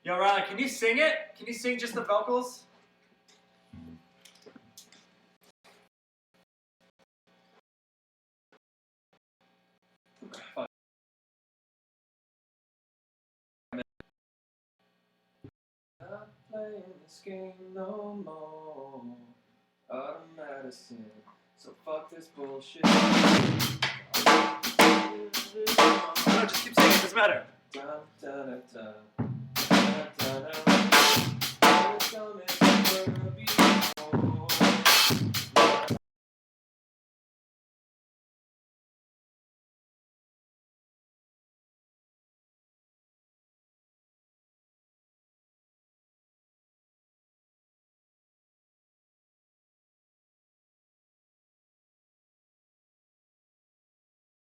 Yo, Riley, can you sing it? Can you sing just the vocals? Not playing this game no more. Out of medicine, so fuck this bullshit. No, just keep singing, it doesn't matter. Da, da, da, da. Da, da, da. Coming